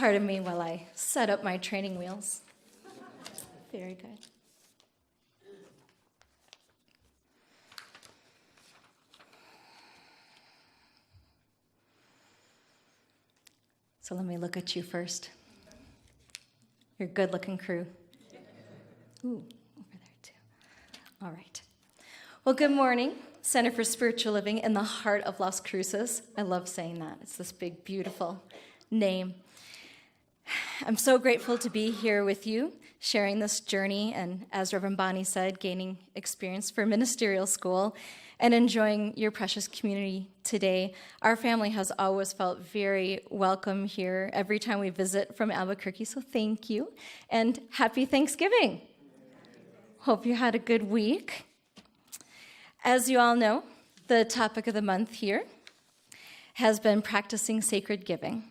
Pardon me while I set up my training wheels. Very good. So let me look at you first. You're a good-looking crew. Ooh, over there too. All right. Well, good morning, Center for Spiritual Living in the heart of Las Cruces. I love saying that. It's this big, beautiful name. I'm so grateful to be here with you, sharing this journey, and as Reverend Bonnie said, gaining experience for ministerial school and enjoying your precious community today. Our family has always felt very welcome here every time we visit from Albuquerque, so thank you, and happy Thanksgiving. Hope you had a good week. As you all know, the topic of the month here has been practicing sacred giving.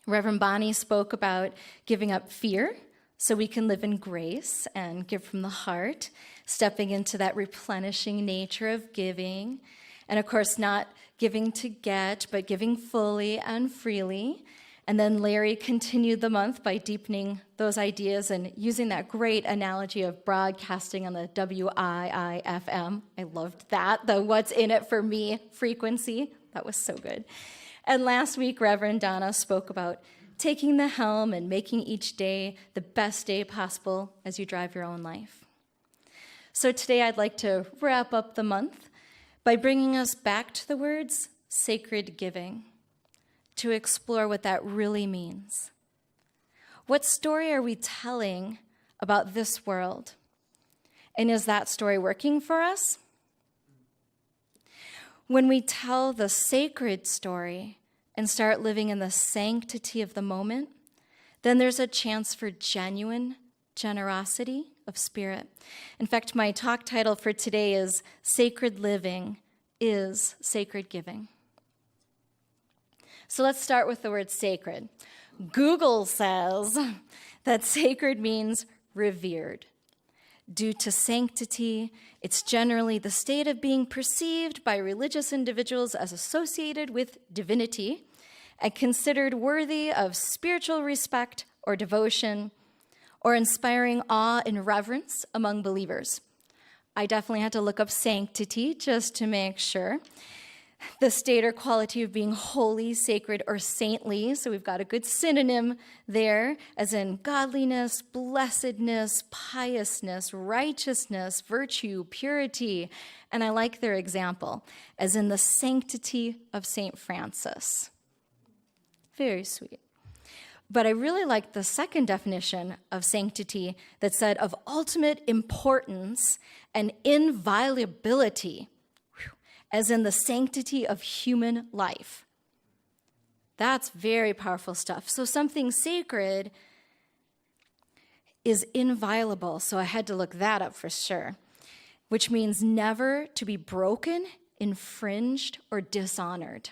Reverend Bonnie spoke about giving up fear so we can live in grace and give from the heart, stepping into that replenishing nature of giving. And of course, not giving to get, but giving fully and freely. And then Larry continued the month by deepening those ideas and using that great analogy of broadcasting on the WIIFM. I loved that, the what's in it for me frequency. That was so good. And last week, Reverend Donna spoke about taking the helm and making each day the best day possible as you drive your own life. So today I'd like to wrap up the month by bringing us back to the words sacred giving, to explore what that really means. What story are we telling about this world? And is that story working for us? When we tell the sacred story and start living in the sanctity of the moment, then there's a chance for genuine generosity of spirit. In fact, my talk title for today is Sacred Living is Sacred Giving. So let's start with the word sacred. Google says that sacred means revered. Due to sanctity, it's generally the state of being perceived by religious individuals as associated with divinity and considered worthy of spiritual respect or devotion or inspiring awe and reverence among believers. I definitely had to look up sanctity just to make sure. The state or quality of being holy, sacred, or saintly. So we've got a good synonym there, as in godliness, blessedness, piousness, righteousness, virtue, purity. And I like their example, as in the sanctity of St. Francis. Very sweet. But I really like the second definition of sanctity that said of ultimate importance and inviolability, as in the sanctity of human life. That's very powerful stuff. So something sacred is inviolable, so I had to look that up for sure, which means never to be broken, infringed, or dishonored.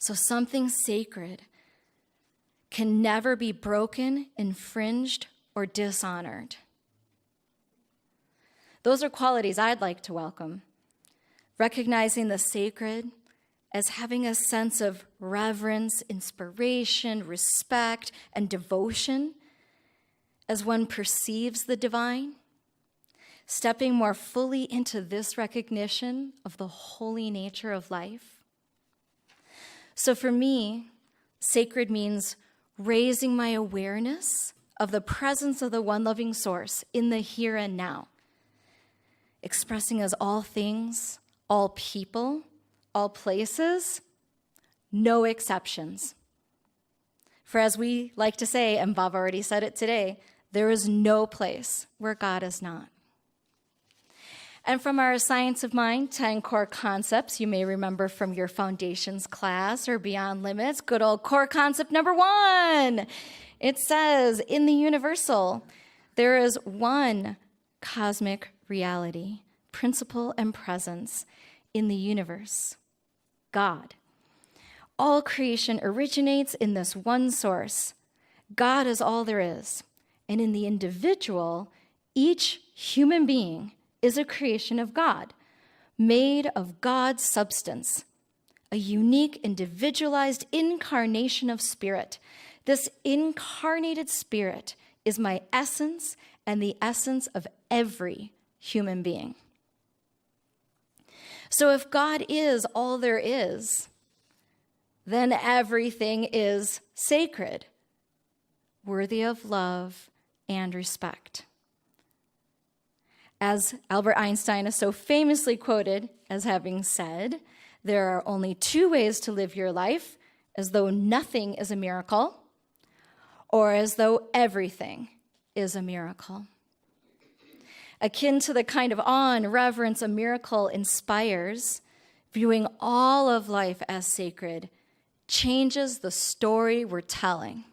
So something sacred can never be broken, infringed, or dishonored. Those are qualities I'd like to welcome. Recognizing the sacred as having a sense of reverence, inspiration, respect, and devotion as one perceives the divine, stepping more fully into this recognition of the holy nature of life. So for me, sacred means raising my awareness of the presence of the one loving source in the here and now, expressing as all things, all people, all places, no exceptions. For as we like to say, and Bob already said it today, there is no place where God is not. And from our Science of Mind 10 core concepts, you may remember from your foundations class or Beyond Limits, good old core concept number 1. It says, in the universal, there is one cosmic reality, principle and presence in the universe, God. All creation originates in this one source. God is all there is. And in the individual, each human being is a creation of God, made of God's substance, a unique, individualized incarnation of spirit. This incarnated spirit is my essence and the essence of every human being. So if God is all there is, then everything is sacred, worthy of love and respect. As Albert Einstein is so famously quoted as having said, there are only two ways to live your life, as though nothing is a miracle, or as though everything is a miracle. Akin to the kind of awe and reverence a miracle inspires, viewing all of life as sacred changes the story we're telling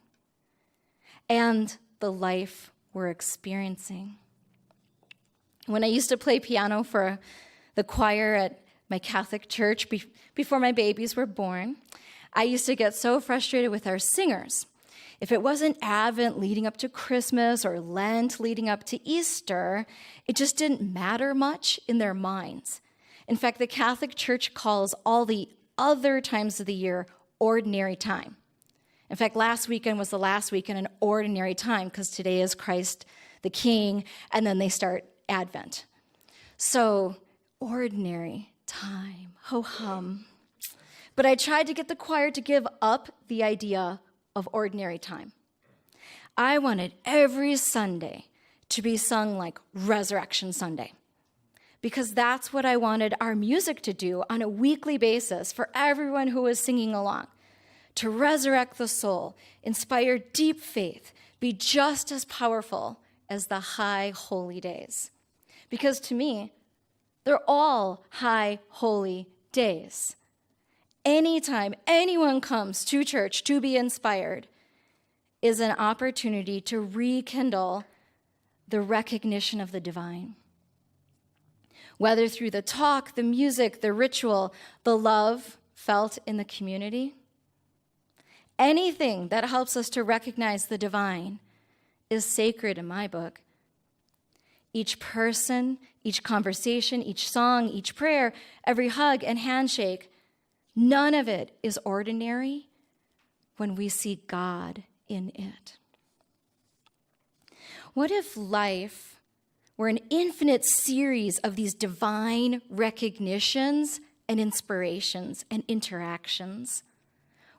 and the life we're experiencing. When I used to play piano for the choir at my Catholic church before my babies were born, I used to get so frustrated with our singers. If it wasn't Advent leading up to Christmas or Lent leading up to Easter, it just didn't matter much in their minds. In fact, the Catholic Church calls all the other times of the year ordinary time. In fact, last weekend was the last weekend in ordinary time because today is Christ the King, and then they start Advent. So, ordinary time, ho-hum. But I tried to get the choir to give up the idea of ordinary time. I wanted every Sunday to be sung like Resurrection Sunday, because that's what I wanted our music to do on a weekly basis for everyone who was singing along, to resurrect the soul, inspire deep faith, be just as powerful as the high holy days. Because to me, they're all high holy days. Anytime anyone comes to church to be inspired is an opportunity to rekindle the recognition of the divine. Whether through the talk, the music, the ritual, the love felt in the community, anything that helps us to recognize the divine is sacred in my book. Each person, each conversation, each song, each prayer, every hug and handshake, none of it is ordinary when we see God in it. What if life were an infinite series of these divine recognitions and inspirations and interactions,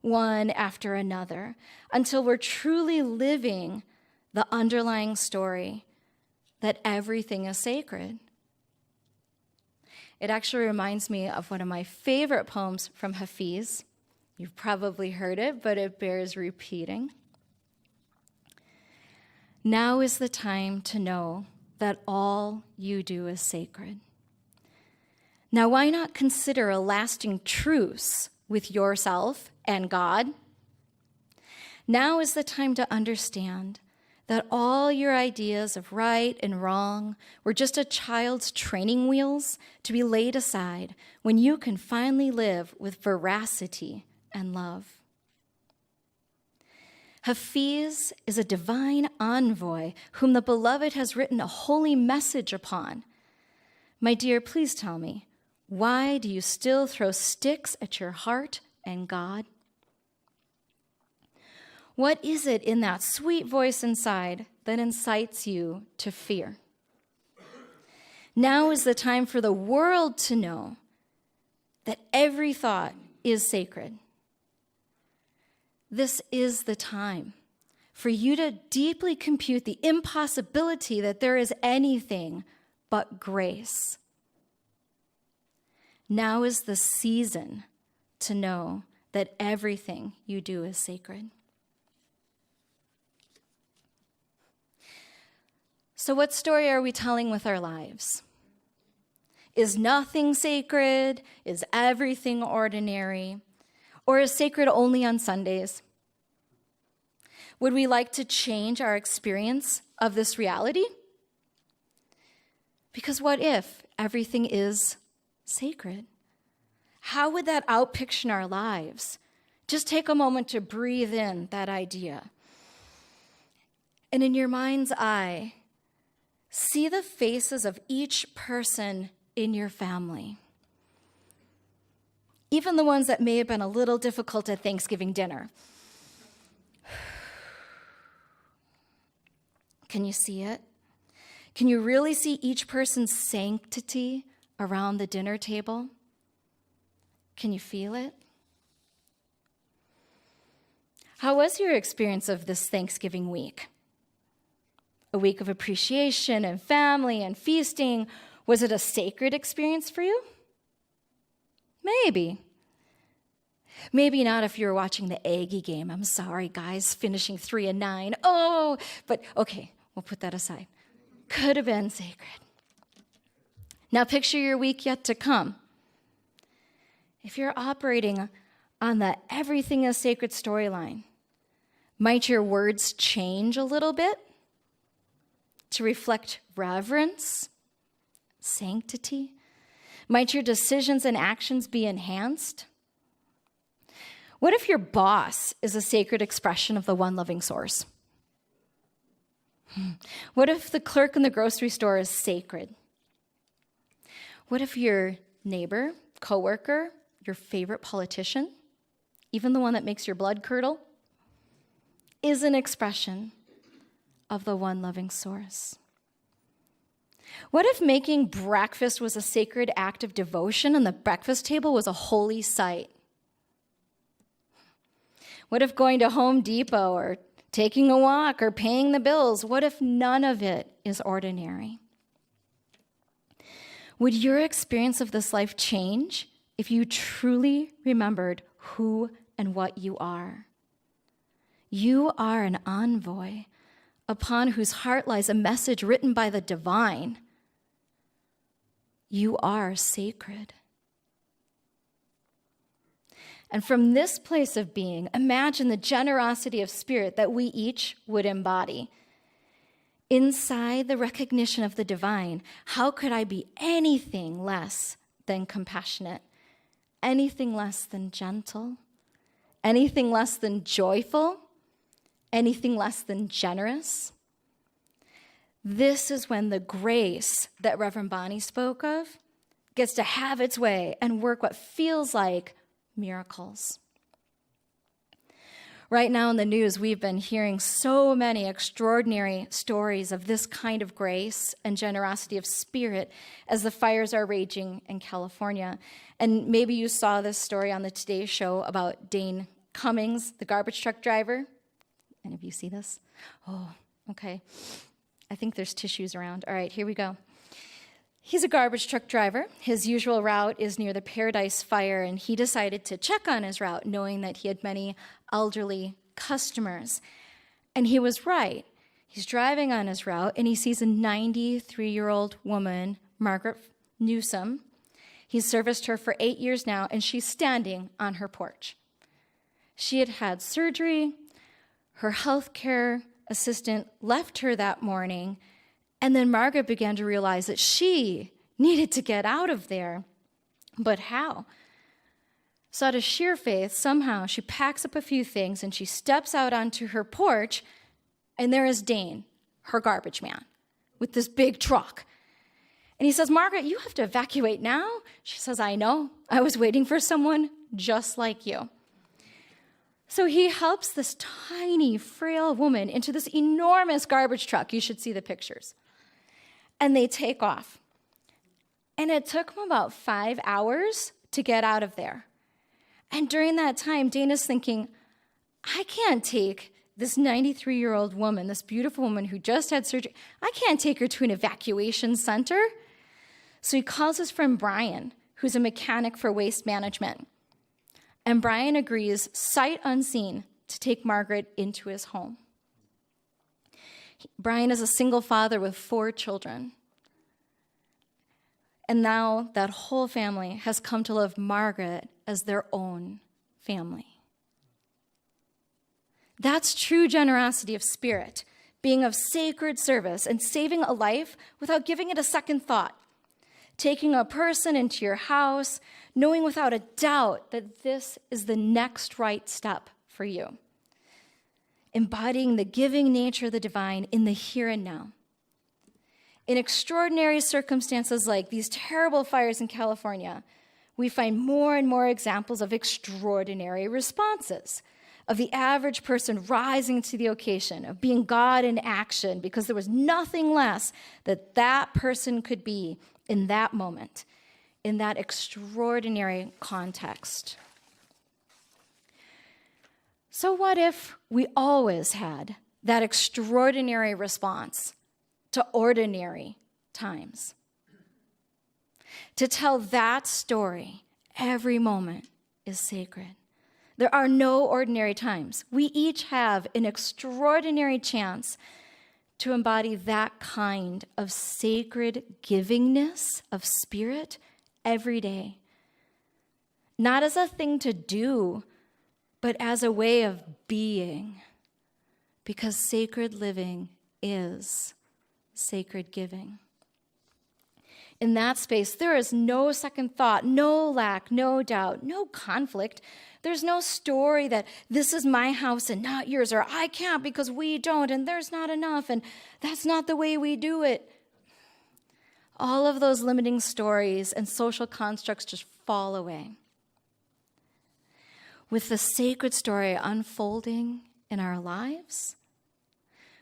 one after another, until we're truly living the underlying story that everything is sacred? It actually reminds me of one of my favorite poems from Hafiz. You've probably heard it, but it bears repeating. Now is the time to know that all you do is sacred. Now, why not consider a lasting truce with yourself and God? Now is the time to understand that all your ideas of right and wrong were just a child's training wheels to be laid aside when you can finally live with veracity and love. Hafiz is a divine envoy whom the beloved has written a holy message upon. My dear, please tell me, why do you still throw sticks at your heart and God? What is it in that sweet voice inside that incites you to fear? Now is the time for the world to know that every thought is sacred. This is the time for you to deeply compute the impossibility that there is anything but grace. Now is the season to know that everything you do is sacred. So what story are we telling with our lives? Is nothing sacred? Is everything ordinary? Or is sacred only on Sundays? Would we like to change our experience of this reality? Because what if everything is sacred? How would that outpicture our lives? Just take a moment to breathe in that idea. And in your mind's eye, see the faces of each person in your family. even the ones that may have been a little difficult at Thanksgiving dinner. Can you see it? Can you really see each person's sanctity around the dinner table? Can you feel it? How was your experience of this Thanksgiving week? A week of appreciation and family and feasting. Was it a sacred experience for you? Maybe. Maybe not if you were watching the Aggie game. I'm sorry, guys, finishing 3-9. Oh, but okay, we'll put that aside. Could have been sacred. Now picture your week yet to come. If you're operating on the everything is sacred storyline, might your words change a little bit to reflect reverence, sanctity? Might your decisions and actions be enhanced? What if your boss is a sacred expression of the one loving source? What if the clerk in the grocery store is sacred? What if your neighbor, coworker, your favorite politician, even the one that makes your blood curdle, is an expression of the one loving source? What if making breakfast was a sacred act of devotion and the breakfast table was a holy site? What if going to Home Depot or taking a walk or paying the bills, what if none of it is ordinary? Would your experience of this life change if you truly remembered who and what you are? You are an envoy upon whose heart lies a message written by the divine. You are sacred. And from this place of being, imagine the generosity of spirit that we each would embody. Inside the recognition of the divine, how could I be anything less than compassionate? Anything less than gentle? Anything less than joyful? Anything less than generous? This is when the grace that Reverend Bonnie spoke of gets to have its way and work what feels like miracles. Right now in the news, we've been hearing so many extraordinary stories of this kind of grace and generosity of spirit as the fires are raging in California. And maybe you saw this story on the Today Show about Dane Cummings, the garbage truck driver. Any of you see this? Oh, okay. I think there's tissues around. All right, here we go. He's a garbage truck driver. His usual route is near the Paradise Fire, and he decided to check on his route, knowing that he had many elderly customers. And he was right. He's driving on his route, and he sees a 93-year-old woman, Margaret Newsom. He's serviced her for 8 years now, and she's standing on her porch. She had had surgery. Her health care assistant left her that morning, and then Margaret began to realize that she needed to get out of there. But how? So out of sheer faith, somehow she packs up a few things and she steps out onto her porch, and there is Dane, her garbage man, with this big truck. And he says, "Margaret, you have to evacuate now." She says, "I know. I was waiting for someone just like you." So he helps this tiny, frail woman into this enormous garbage truck. You should see the pictures. And they take off. And it took them about 5 hours to get out of there. And during that time, Dana's thinking, I can't take this 93-year-old woman, this beautiful woman who just had surgery, I can't take her to an evacuation center. So he calls his friend Brian, who's a mechanic for waste management. And Brian agrees, sight unseen, to take Margaret into his home. Brian is a single father with 4 children. And now that whole family has come to love Margaret as their own family. That's true generosity of spirit, being of sacred service and saving a life without giving it a second thought. Taking a person into your house, knowing without a doubt that this is the next right step for you. Embodying the giving nature of the divine in the here and now. In extraordinary circumstances like these terrible fires in California, we find more and more examples of extraordinary responses, of the average person rising to the occasion, of being God in action, because there was nothing less that that person could be in that moment, in that extraordinary context. So what if we always had that extraordinary response to ordinary times? To tell that story, every moment is sacred. There are no ordinary times. We each have an extraordinary chance to embody that kind of sacred givingness of spirit every day. Not as a thing to do, but as a way of being. Because sacred living is sacred giving. In that space, there is no second thought, no lack, no doubt, no conflict. There's no story that this is my house and not yours, or I can't because we don't, and there's not enough, and that's not the way we do it. All of those limiting stories and social constructs just fall away. With the sacred story unfolding in our lives,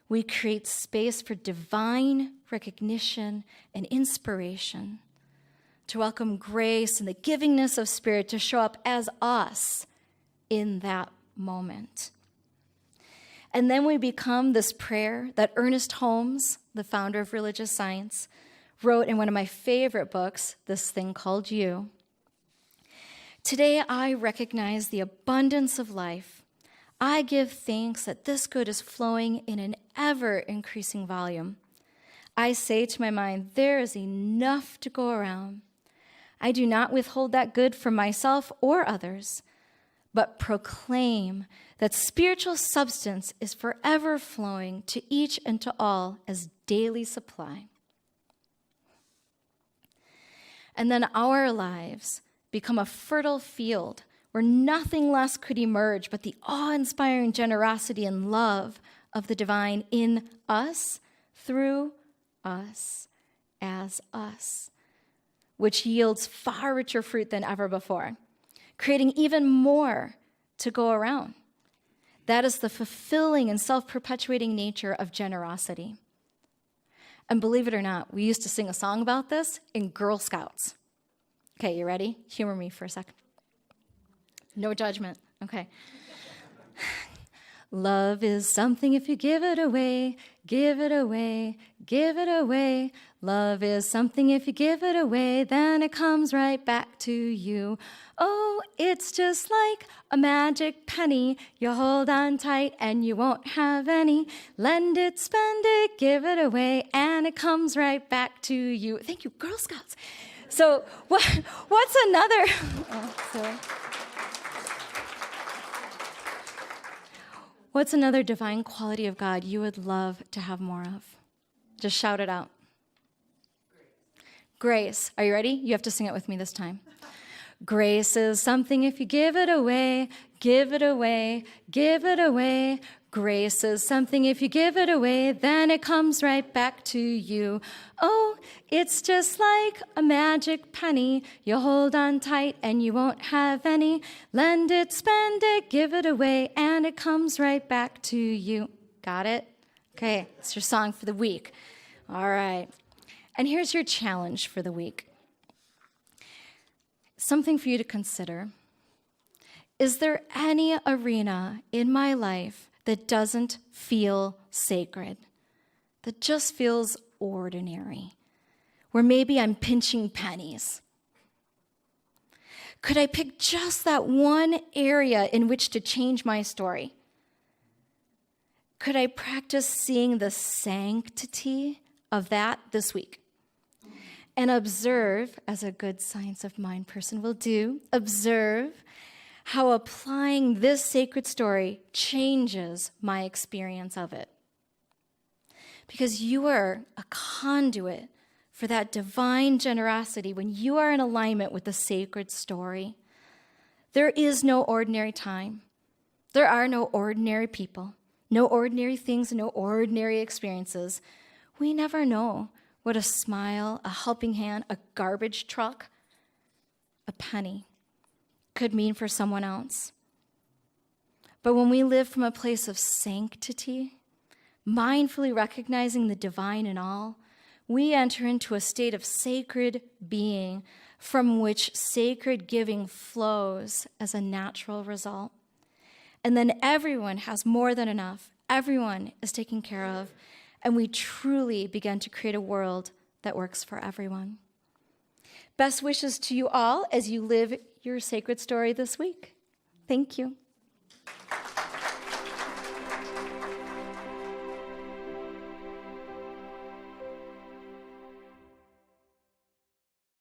we create space for divine recognition and inspiration, to welcome grace and the givingness of spirit to show up as us in that moment. And then we become this prayer that Ernest Holmes, the founder of religious science, wrote in one of my favorite books, This Thing Called You. Today I recognize the abundance of life. I give thanks that this good is flowing in an ever-increasing volume. I say to my mind, there is enough to go around. I do not withhold that good from myself or others, but proclaim that spiritual substance is forever flowing to each and to all as daily supply. And then our lives become a fertile field where nothing less could emerge but the awe-inspiring generosity and love of the divine in us, through us, as us, which yields far richer fruit than ever before, creating even more to go around. That is the fulfilling and self-perpetuating nature of generosity. And believe it or not, we used to sing a song about this in Girl Scouts. Okay, you ready? Humor me for a second. No judgment. Okay. Love is something if you give it away, give it away, give it away. Love is something if you give it away, then it comes right back to you. Oh, it's just like a magic penny. You hold on tight and you won't have any. Lend it, spend it, give it away, and it comes right back to you. Thank you, Girl Scouts. So what's another... Oh, sorry. What's another divine quality of God you would love to have more of? Just shout it out. Grace. Are you ready? You have to sing it with me this time. Grace is something if you give it away, give it away, give it away. Grace is something if you give it away, then it comes right back to you. Oh, it's just like a magic penny. You hold on tight and you won't have any. Lend it, spend it, give it away, and it comes right back to you. Got it? Okay, it's your song for the week. All right. And here's your challenge for the week. Something for you to consider. Is there any arena in my life that doesn't feel sacred, that just feels ordinary, where maybe I'm pinching pennies? Could I pick just that one area in which to change my story? Could I practice seeing the sanctity of that this week? And observe, as a good science of mind person will do, observe how applying this sacred story changes my experience of it. Because you are a conduit for that divine generosity when you are in alignment with the sacred story. There is no ordinary time. There are no ordinary people, no ordinary things, no ordinary experiences. We never know what a smile, a helping hand, a garbage truck, a penny, could mean for someone else. But when we live from a place of sanctity, mindfully recognizing the divine in all, we enter into a state of sacred being from which sacred giving flows as a natural result. And then everyone has more than enough. Everyone is taken care of. And we truly begin to create a world that works for everyone. Best wishes to you all as you live your sacred story this week. Thank you.